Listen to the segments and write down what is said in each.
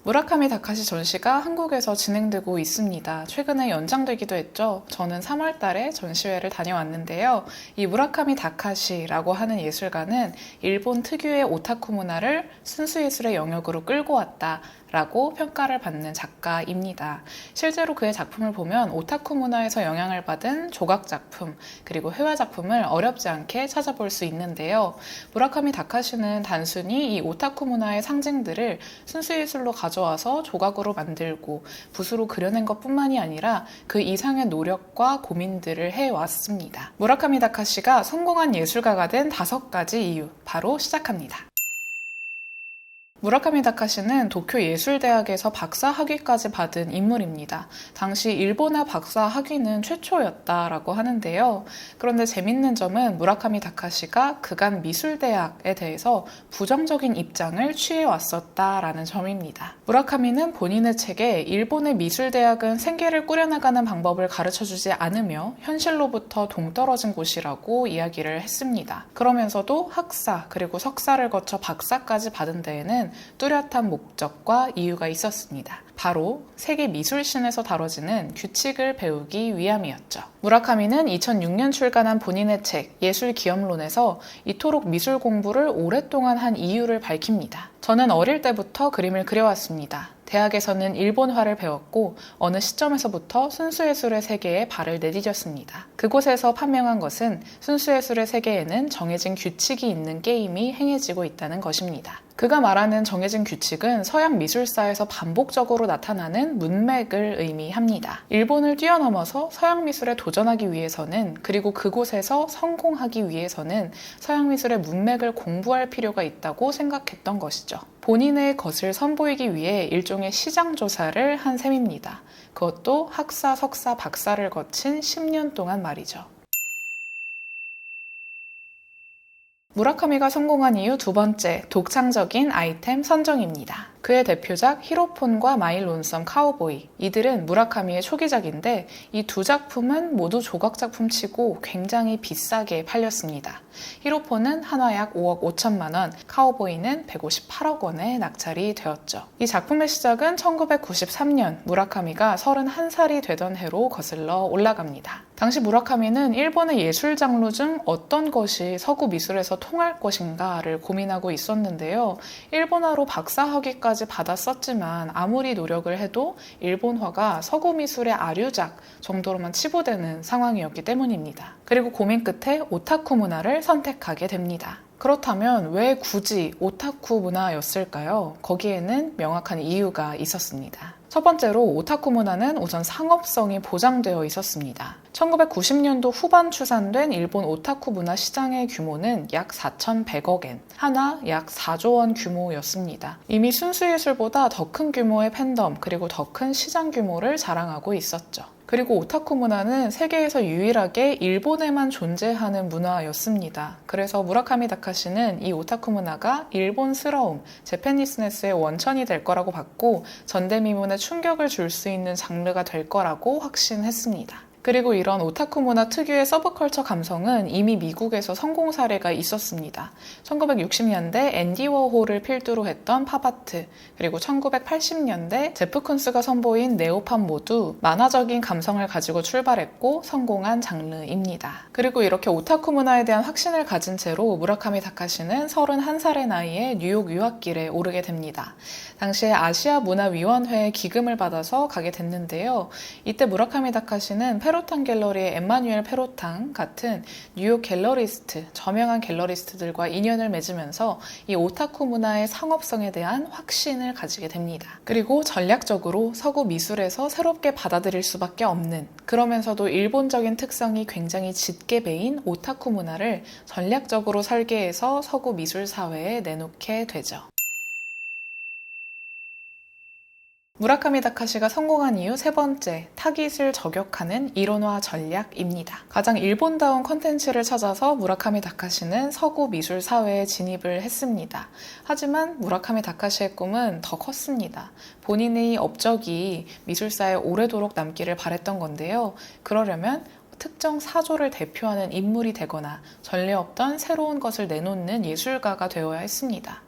무라카미 다카시 전시가 한국에서 진행되고 있습니다. 최근에 연장되기도 했죠. 저는 3월 달에 전시회를 다녀왔는데요. 이 무라카미 다카시라고 하는 예술가는 일본 특유의 오타쿠 문화를 순수예술의 영역으로 끌고 왔다 라고 평가를 받는 작가입니다. 실제로 그의 작품을 보면 오타쿠 문화에서 영향을 받은 조각작품 그리고 회화작품을 어렵지 않게 찾아볼 수 있는데요. 무라카미 다카시는 단순히 이 오타쿠 문화의 상징들을 순수예술로 가져와서 조각으로 만들고 붓으로 그려낸 것뿐만이 아니라 그 이상의 노력과 고민들을 해왔습니다. 무라카미 다카시가 성공한 예술가가 된 5가지 이유, 바로 시작합니다. 무라카미 다카시는 도쿄 예술대학에서 박사 학위까지 받은 인물입니다. 당시 일본어 박사 학위는 최초였다라고 하는데요. 그런데 재밌는 점은 무라카미 다카시가 그간 미술대학에 대해서 부정적인 입장을 취해왔었다라는 점입니다. 무라카미는 본인의 책에 일본의 미술대학은 생계를 꾸려나가는 방법을 가르쳐주지 않으며 현실로부터 동떨어진 곳이라고 이야기를 했습니다. 그러면서도 학사 그리고 석사를 거쳐 박사까지 받은 데에는 뚜렷한 목적과 이유가 있었습니다. 바로 세계 미술신에서 다뤄지는 규칙을 배우기 위함이었죠. 무라카미는 2006년 출간한 본인의 책 예술기업론에서 이토록 미술 공부를 오랫동안 한 이유를 밝힙니다. 저는 어릴 때부터 그림을 그려왔습니다. 대학에서는 일본화를 배웠고 어느 시점에서부터 순수예술의 세계에 발을 내디뎠습니다. 그곳에서 판명한 것은 순수예술의 세계에는 정해진 규칙이 있는 게임이 행해지고 있다는 것입니다. 그가 말하는 정해진 규칙은 서양 미술사에서 반복적으로 나타나는 문맥을 의미합니다. 일본을 뛰어넘어서 서양 미술에 도전하기 위해서는 그리고 그곳에서 성공하기 위해서는 서양 미술의 문맥을 공부할 필요가 있다고 생각했던 것이죠. 본인의 것을 선보이기 위해 일종의 시장 조사를 한 셈입니다. 그것도 학사, 석사, 박사를 거친 10년 동안 말이죠. 무라카미가 성공한 이유 2번째, 독창적인 아이템 선정입니다. 그의 대표작 히로폰과 마이 론썸 카우보이, 이들은 무라카미의 초기작인데 이 두 작품은 모두 조각작품치고 굉장히 비싸게 팔렸습니다. 히로폰은 한화 약 5억 5천만 원, 카우보이는 158억 원에 낙찰이 되었죠. 이 작품의 시작은 1993년 무라카미가 31살이 되던 해로 거슬러 올라갑니다. 당시 무라카미는 일본의 예술 장르 중 어떤 것이 서구 미술에서 통할 것인가를 고민하고 있었는데요. 일본어로 박사 학위까지 받았었지만 아무리 노력을 해도 일본화가 서구 미술의 아류작 정도로만 치부되는 상황이었기 때문입니다. 그리고 고민 끝에 오타쿠 문화를 선택하게 됩니다. 그렇다면 왜 굳이 오타쿠 문화였을까요? 거기에는 명확한 이유가 있었습니다. 첫 번째로 오타쿠 문화는 우선 상업성이 보장되어 있었습니다. 1990년도 후반 추산된 일본 오타쿠 문화 시장의 규모는 약 4,100억 엔, 한화 약 4조 원 규모였습니다. 이미 순수예술보다 더 큰 규모의 팬덤 그리고 더 큰 시장 규모를 자랑하고 있었죠. 그리고 오타쿠 문화는 세계에서 유일하게 일본에만 존재하는 문화였습니다. 그래서 무라카미 다카시는 이 오타쿠 문화가 일본스러움, 재패니스네스의 원천이 될 거라고 봤고 전대미문에 충격을 줄 수 있는 장르가 될 거라고 확신했습니다. 그리고 이런 오타쿠 문화 특유의 서브컬처 감성은 이미 미국에서 성공 사례가 있었습니다. 1960년대 앤디 워홀을 필두로 했던 팝아트, 그리고 1980년대 제프 쿤스가 선보인 네오팝 모두 만화적인 감성을 가지고 출발했고 성공한 장르입니다. 그리고 이렇게 오타쿠 문화에 대한 확신을 가진 채로 무라카미 다카시는 31살의 나이에 뉴욕 유학길에 오르게 됩니다. 당시에 아시아문화위원회의 기금을 받아서 가게 됐는데요. 이때 무라카미 다카시는 페로탕 갤러리의 엠마뉴엘 페로탕 같은 뉴욕 갤러리스트, 저명한 갤러리스트들과 인연을 맺으면서 이 오타쿠 문화의 상업성에 대한 확신을 가지게 됩니다. 그리고 전략적으로 서구 미술에서 새롭게 받아들일 수밖에 없는, 그러면서도 일본적인 특성이 굉장히 짙게 배인 오타쿠 문화를 전략적으로 설계해서 서구 미술 사회에 내놓게 되죠. 무라카미 다카시가 성공한 이유 3번째, 타깃을 저격하는 이론화 전략입니다. 가장 일본다운 컨텐츠를 찾아서 무라카미 다카시는 서구 미술 사회에 진입을 했습니다. 하지만 무라카미 다카시의 꿈은 더 컸습니다. 본인의 업적이 미술사에 오래도록 남기를 바랬던 건데요. 그러려면 특정 사조를 대표하는 인물이 되거나 전례 없던 새로운 것을 내놓는 예술가가 되어야 했습니다.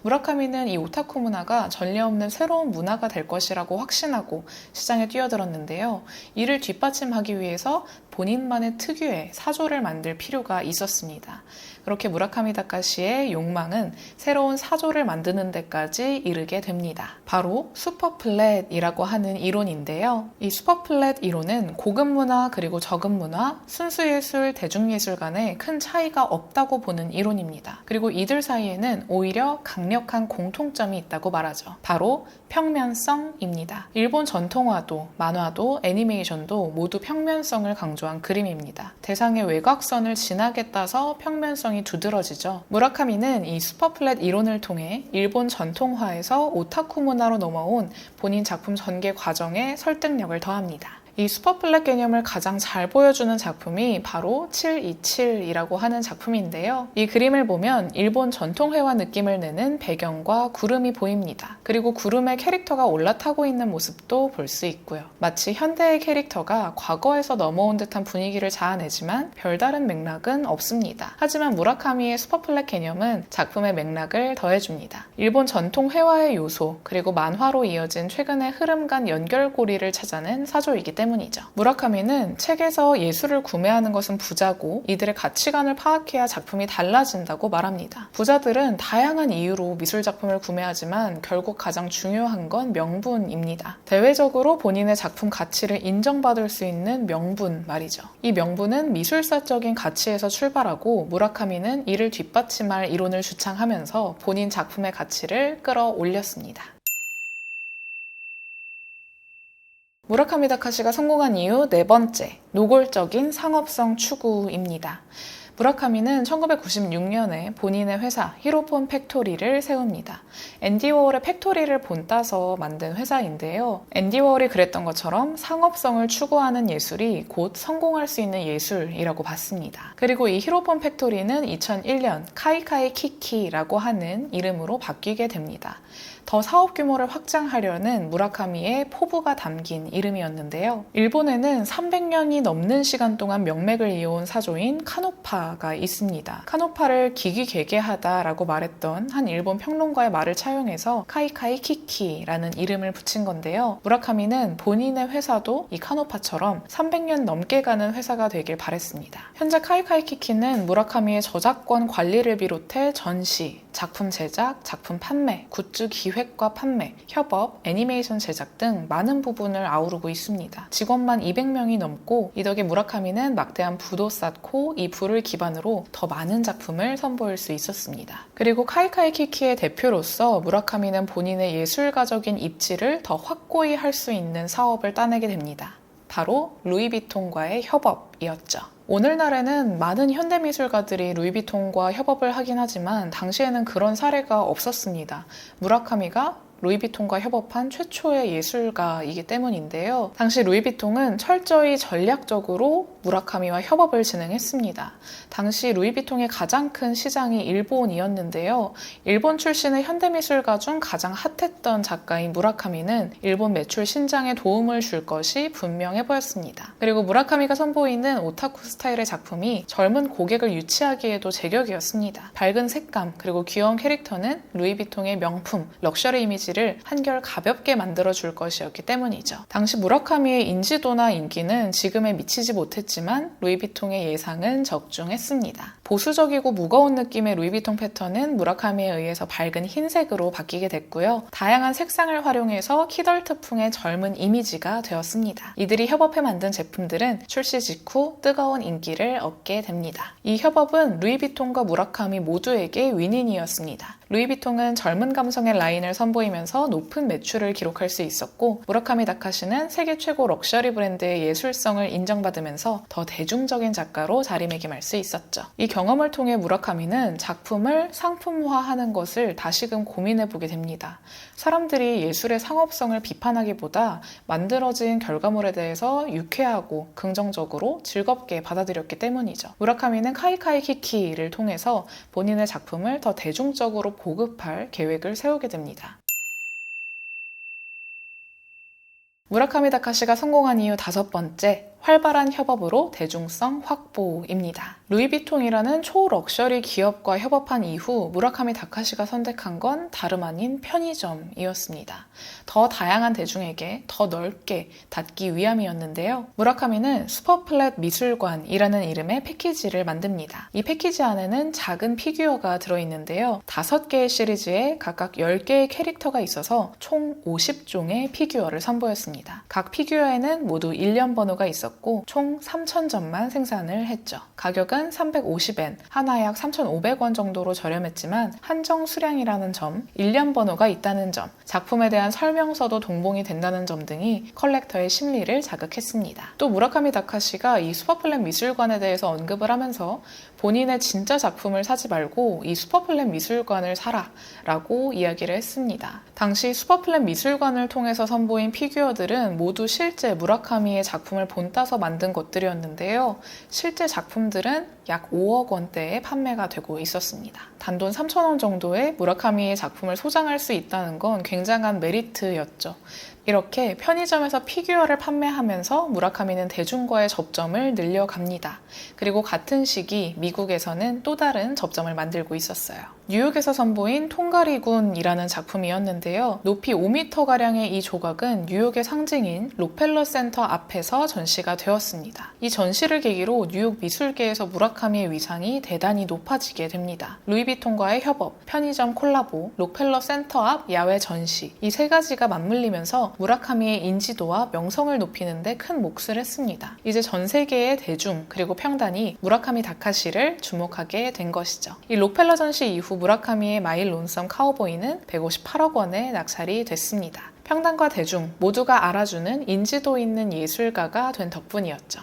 무라카미는 이 오타쿠 문화가 전례 없는 새로운 문화가 될 것이라고 확신하고 시장에 뛰어들었는데요. 이를 뒷받침하기 위해서 본인만의 특유의 사조를 만들 필요가 있었습니다. 그렇게 무라카미 다카시의 욕망은 새로운 사조를 만드는 데까지 이르게 됩니다. 바로 슈퍼플랫이라고 하는 이론인데요. 이 슈퍼플랫 이론은 고급 문화 그리고 저급 문화, 순수예술, 대중예술 간에 큰 차이가 없다고 보는 이론입니다. 그리고 이들 사이에는 오히려 강력한 공통점이 있다고 말하죠. 바로 평면성입니다. 일본 전통화도, 만화도, 애니메이션도 모두 평면성을 강조한 그림입니다. 대상의 외곽선을 진하게 따서 평면성이 두드러지죠. 무라카미는 이 슈퍼플랫 이론을 통해 일본 전통화에서 오타쿠 문화로 넘어온 본인 작품 전개 과정에 설득력을 더합니다. 이 슈퍼플랫 개념을 가장 잘 보여주는 작품이 바로 727이라고 하는 작품인데요. 이 그림을 보면 일본 전통회화 느낌을 내는 배경과 구름이 보입니다. 그리고 구름에 캐릭터가 올라타고 있는 모습도 볼 수 있고요. 마치 현대의 캐릭터가 과거에서 넘어온 듯한 분위기를 자아내지만 별다른 맥락은 없습니다. 하지만 무라카미의 슈퍼플랫 개념은 작품의 맥락을 더해줍니다. 일본 전통회화의 요소, 그리고 만화로 이어진 최근의 흐름 간 연결고리를 찾아낸 사조이기 때문이죠. 무라카미는 책에서 예술을 구매하는 것은 부자고 이들의 가치관을 파악해야 작품이 달라진다고 말합니다. 부자들은 다양한 이유로 미술 작품을 구매하지만 결국 가장 중요한 건 명분입니다. 대외적으로 본인의 작품 가치를 인정받을 수 있는 명분 말이죠. 이 명분은 미술사적인 가치에서 출발하고 무라카미는 이를 뒷받침할 이론을 주창하면서 본인 작품의 가치를 끌어올렸습니다. 무라카미 다카시가 성공한 이유 네 번째, 노골적인 상업성 추구입니다. 무라카미는 1996년에 본인의 회사 히로폰 팩토리를 세웁니다. 앤디 워홀의 팩토리를 본따서 만든 회사인데요. 앤디 워홀이 그랬던 것처럼 상업성을 추구하는 예술이 곧 성공할 수 있는 예술이라고 봤습니다. 그리고 이 히로폰 팩토리는 2001년 카이카이 키키라고 하는 이름으로 바뀌게 됩니다. 더 사업 규모를 확장하려는 무라카미의 포부가 담긴 이름이었는데요. 일본에는 300년이 넘는 시간 동안 명맥을 이어온 사조인 카노파가 있습니다. 카노파를 기기괴괴하다라고 말했던 한 일본 평론가의 말을 차용해서 카이카이 키키라는 이름을 붙인 건데요. 무라카미는 본인의 회사도 이 카노파처럼 300년 넘게 가는 회사가 되길 바랬습니다. 현재 카이카이 키키는 무라카미의 저작권 관리를 비롯해 전시, 작품 제작, 작품 판매, 굿즈 기획과 판매, 협업, 애니메이션 제작 등 많은 부분을 아우르고 있습니다. 직원만 200명이 넘고 이 덕에 무라카미는 막대한 부도 쌓고 이 부를 기반으로 더 많은 작품을 선보일 수 있었습니다. 그리고 카이카이 키키의 대표로서 무라카미는 본인의 예술가적인 입지를 더 확고히 할 수 있는 사업을 따내게 됩니다. 바로 루이비통과의 협업이었죠. 오늘날에는 많은 현대미술가들이 루이비통과 협업을 하긴 하지만 당시에는 그런 사례가 없었습니다. 무라카미가 루이비통과 협업한 최초의 예술가이기 때문인데요. 당시 루이비통은 철저히 전략적으로 무라카미와 협업을 진행했습니다. 당시 루이비통의 가장 큰 시장이 일본이었는데요. 일본 출신의 현대미술가 중 가장 핫했던 작가인 무라카미는 일본 매출 신장에 도움을 줄 것이 분명해 보였습니다. 그리고 무라카미가 선보이는 오타쿠 스타일의 작품이 젊은 고객을 유치하기에도 제격이었습니다. 밝은 색감 그리고 귀여운 캐릭터는 루이비통의 명품, 럭셔리 이미지를 한결 가볍게 만들어줄 것이었기 때문이죠. 당시 무라카미의 인지도나 인기는 지금에 미치지 못했지만 루이비통의 예상은 적중했습니다. 보수적이고 무거운 느낌의 루이비통 패턴은 무라카미에 의해서 밝은 흰색으로 바뀌게 됐고요. 다양한 색상을 활용해서 키덜트풍의 젊은 이미지가 되었습니다. 이들이 협업해 만든 제품들은 출시 직후 뜨거운 인기를 얻게 됩니다. 이 협업은 루이비통과 무라카미 모두에게 윈윈이었습니다. 루이비통은 젊은 감성의 라인을 선보이면서 높은 매출을 기록할 수 있었고 무라카미 다카시는 세계 최고 럭셔리 브랜드의 예술성을 인정받으면서 더 대중적인 작가로 자리매김할 수 있었죠. 이 경험을 통해 무라카미는 작품을 상품화하는 것을 다시금 고민해보게 됩니다. 사람들이 예술의 상업성을 비판하기보다 만들어진 결과물에 대해서 유쾌하고 긍정적으로 즐겁게 받아들였기 때문이죠. 무라카미는 카이카이 키키를 통해서 본인의 작품을 더 대중적으로 보급할 계획을 세우게 됩니다. 무라카미 다카시가 성공한 이유 다섯 번째, 활발한 협업으로 대중성 확보입니다. 루이비통이라는 초럭셔리 기업과 협업한 이후 무라카미 다카시가 선택한 건 다름 아닌 편의점이었습니다. 더 다양한 대중에게 더 넓게 닿기 위함이었는데요. 무라카미는 슈퍼플랫 미술관이라는 이름의 패키지를 만듭니다. 이 패키지 안에는 작은 피규어가 들어있는데요. 5개의 시리즈에 각각 10개의 캐릭터가 있어서 총 50종의 피규어를 선보였습니다. 각 피규어에는 모두 일련 번호가 있었고 총 3,000점만 생산을 했죠. 가격은 350엔, 하나에 약 3,500원 정도로 저렴했지만 한정 수량이라는 점, 일련 번호가 있다는 점, 작품에 대한 설명서도 동봉이 된다는 점 등이 컬렉터의 심리를 자극했습니다. 또 무라카미 다카시가 이 슈퍼플랫 미술관에 대해서 언급을 하면서 본인의 진짜 작품을 사지 말고 이 슈퍼플랫 미술관을 사라 라고 이야기를 했습니다. 당시 슈퍼플랫 미술관을 통해서 선보인 피규어들은 모두 실제 무라카미의 작품을 본따서 만든 것들이었는데요. 실제 작품들은 약 5억 원대에 판매가 되고 있었습니다. 단돈 3,000원 정도에 무라카미의 작품을 소장할 수 있다는 건 굉장한 메리트였죠. 이렇게 편의점에서 피규어를 판매하면서 무라카미는 대중과의 접점을 늘려갑니다. 그리고 같은 시기 미국에서는 또 다른 접점을 만들고 있었어요. 뉴욕에서 선보인 통가리군이라는 작품이었는데요. 높이 5m가량의 이 조각은 뉴욕의 상징인 록펠러 센터 앞에서 전시가 되었습니다. 이 전시를 계기로 뉴욕 미술계에서 무라카미의 위상이 대단히 높아지게 됩니다. 루이비통과의 협업, 편의점 콜라보, 록펠러 센터 앞 야외 전시, 이 세 가지가 맞물리면서 무라카미의 인지도와 명성을 높이는 데 큰 몫을 했습니다. 이제 전 세계의 대중 그리고 평단이 무라카미 다카시를 주목하게 된 것이죠. 이 록펠러 전시 이후 무라카미의 마일 론썸 카우보이는 158억 원에 낙찰이 됐습니다. 평단과 대중 모두가 알아주는 인지도 있는 예술가가 된 덕분이었죠.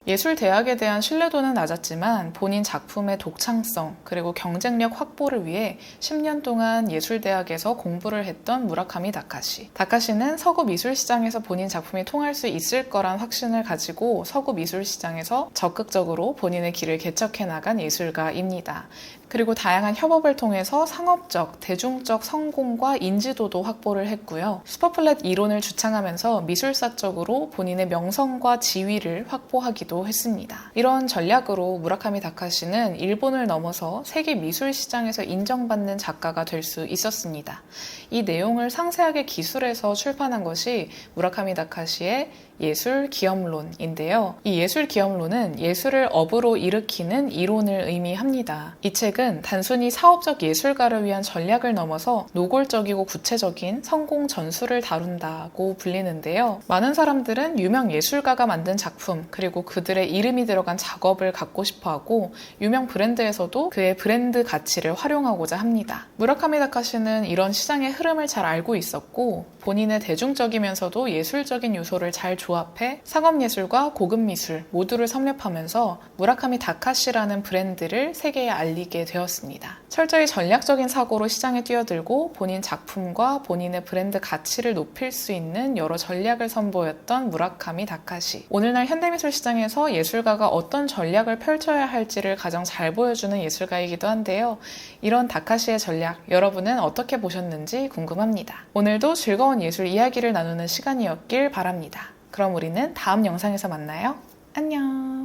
예술대학에 대한 신뢰도는 낮았지만 본인 작품의 독창성 그리고 경쟁력 확보를 위해 10년 동안 예술대학에서 공부를 했던 무라카미 다카시. 다카시는 서구 미술시장에서 본인 작품이 통할 수 있을 거란 확신을 가지고 서구 미술시장에서 적극적으로 본인의 길을 개척해 나간 예술가입니다. 그리고 다양한 협업을 통해서 상업적, 대중적 성공과 인지도도 확보를 했고요. 슈퍼플랫 이론을 주창하면서 미술사적으로 본인의 명성과 지위를 확보하기도 했습니다. 이런 전략으로 무라카미 다카시는 일본을 넘어서 세계 미술 시장에서 인정받는 작가가 될 수 있었습니다. 이 내용을 상세하게 기술해서 출판한 것이 무라카미 다카시의 예술 기업론인데요. 이 예술 기업론은 예술을 업으로 일으키는 이론을 의미합니다. 이 책은 단순히 사업적 예술가를 위한 전략을 넘어서 노골적이고 구체적인 성공 전술을 다룬다고 불리는데요. 많은 사람들은 유명 예술가가 만든 작품 그리고 그들의 이름이 들어간 작업을 갖고 싶어하고 유명 브랜드에서도 그의 브랜드 가치를 활용하고자 합니다. 무라카미 다카시는 이런 시장의 흐름을 잘 알고 있었고 본인의 대중적이면서도 예술적인 요소를 잘 조합해 상업예술과 고급미술 모두를 섭렵하면서 무라카미 다카시라는 브랜드를 세계에 알리게 되었습니다. 철저히 전략적인 사고로 시장에 뛰어들고 본인 작품과 본인의 브랜드 가치를 높일 수 있는 여러 전략을 선보였던 무라카미 다카시. 오늘날 현대미술 시장에서 예술가가 어떤 전략을 펼쳐야 할지를 가장 잘 보여주는 예술가이기도 한데요. 이런 다카시의 전략, 여러분은 어떻게 보셨는지 궁금합니다. 오늘도 즐거운 예술 이야기를 나누는 시간이었길 바랍니다. 그럼 우리는 다음 영상에서 만나요. 안녕.